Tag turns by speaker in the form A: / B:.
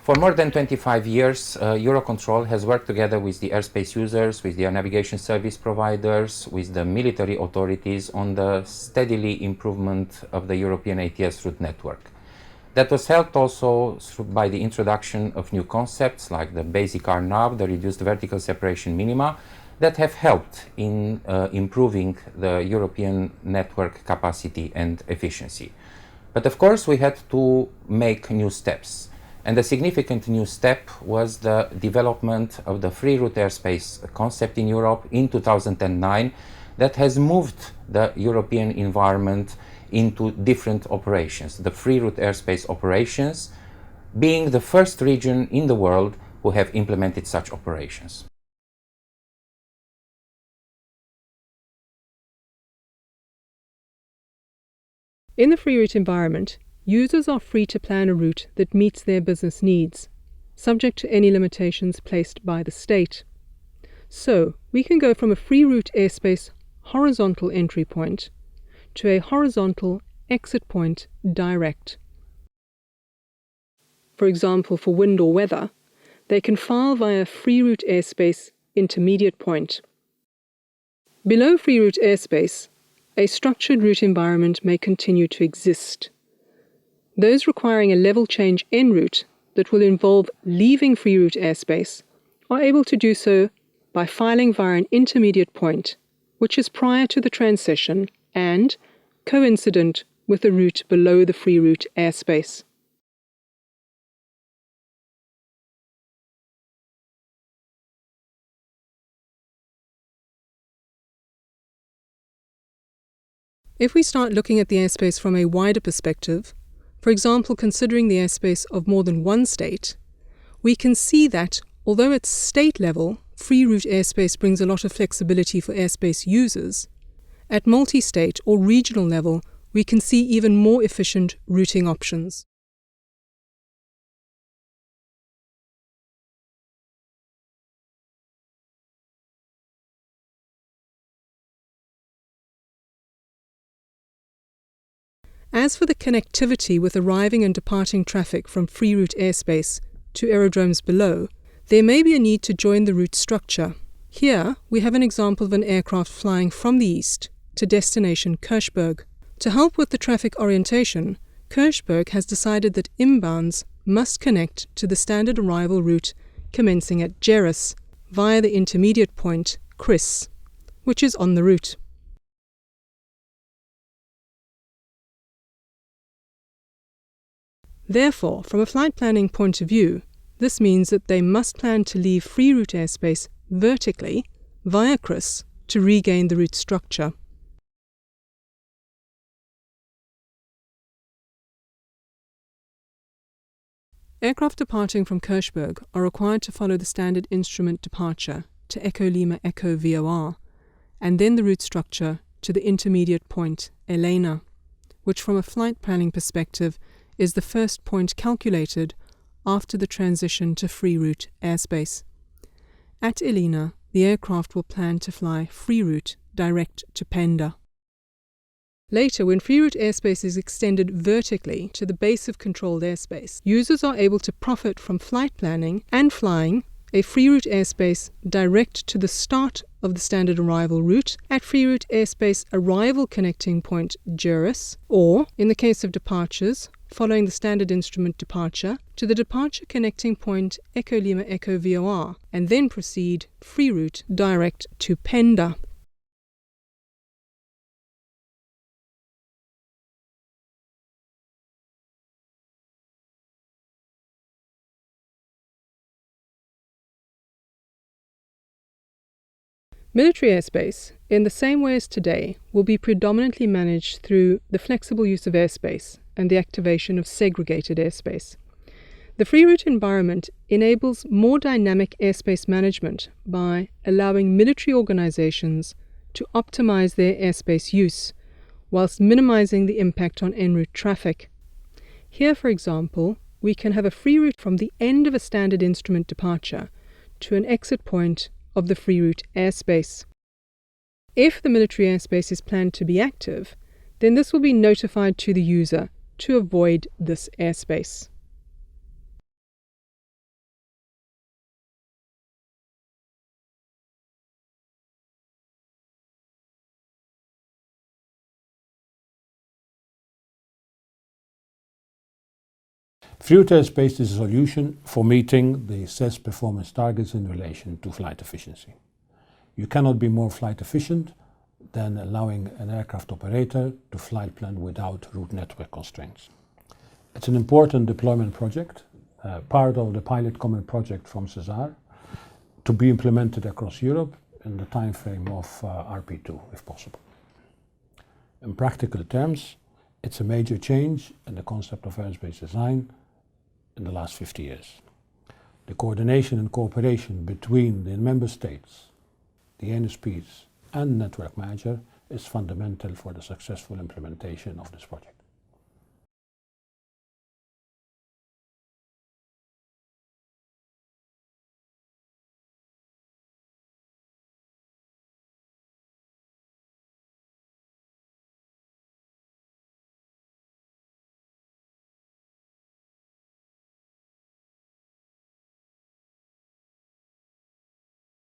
A: For more than 25 years, EUROCONTROL has worked together with the airspace users, with the air navigation service providers, with the military authorities on the steadily improvement of the European ATS route network. That was helped also by the introduction of new concepts like the basic RNAV, the reduced vertical separation minima, that have helped in improving the European network capacity and efficiency. But of course, we had to make new steps. And a significant new step was the development of the free route airspace concept in Europe in 2009 that has moved the European environment into different operations. The free route airspace operations being the first region in the world who have implemented such operations.
B: In the free route environment, users are free to plan a route that meets their business needs, subject to any limitations placed by the state. So, we can go from a free route airspace horizontal entry point to a horizontal exit point direct. For example, for wind or weather, they can file via free route airspace intermediate point. Below free route airspace, a structured route environment may continue to exist. Those requiring a level change en route that will involve leaving free route airspace are able to do so by filing via an intermediate point, which is prior to the transition and coincident with the route below the free route airspace. If we start looking at the airspace from a wider perspective, for example considering the airspace of more than one state, we can see that although at state level free route airspace brings a lot of flexibility for airspace users, at multi-state or regional level we can see even more efficient routing options. As for the connectivity with arriving and departing traffic from free route airspace to aerodromes below, there may be a need to join the route structure. Here, we have an example of an aircraft flying from the east to destination Kirchberg. To help with the traffic orientation, Kirchberg has decided that inbounds must connect to the standard arrival route commencing at Geraes via the intermediate point Chris, which is on the route. Therefore, from a flight planning point of view, this means that they must plan to leave free route airspace vertically via Chris to regain the route structure. Aircraft departing from Kirchberg are required to follow the standard instrument departure to Echo Lima Echo VOR, and then the route structure to the intermediate point Elena, which from a flight planning perspective is the first point calculated after the transition to free route airspace. At Elena, the aircraft will plan to fly free route direct to Penda. Later, when free route airspace is extended vertically to the base of controlled airspace, users are able to profit from flight planning and flying a free route airspace direct to the start of the standard arrival route at free route airspace arrival connecting point Geraes, or, in the case of departures, following the standard instrument departure to the departure connecting point Echo Lima Echo VOR, and then proceed free route direct to Penda. Military airspace, in the same way as today, will be predominantly managed through the flexible use of airspace and the activation of segregated airspace. The free route environment enables more dynamic airspace management by allowing military organizations to optimize their airspace use, whilst minimizing the impact on en route traffic. Here, for example, we can have a free route from the end of a standard instrument departure to an exit point of the free route airspace. If the military airspace is planned to be active, then this will be notified to the user to avoid this airspace.
C: Fluid airspace is a solution for meeting the CES performance targets in relation to flight efficiency. You cannot be more flight efficient than allowing an aircraft operator to fly plan without route network constraints. It's an important deployment project, part of the pilot common project from CESAR, to be implemented across Europe in the time frame of RP2, if possible. In practical terms, it's a major change in the concept of airspace design in the last 50 years. The coordination and cooperation between the member states, the NSPs and network manager is fundamental for the successful implementation of this project.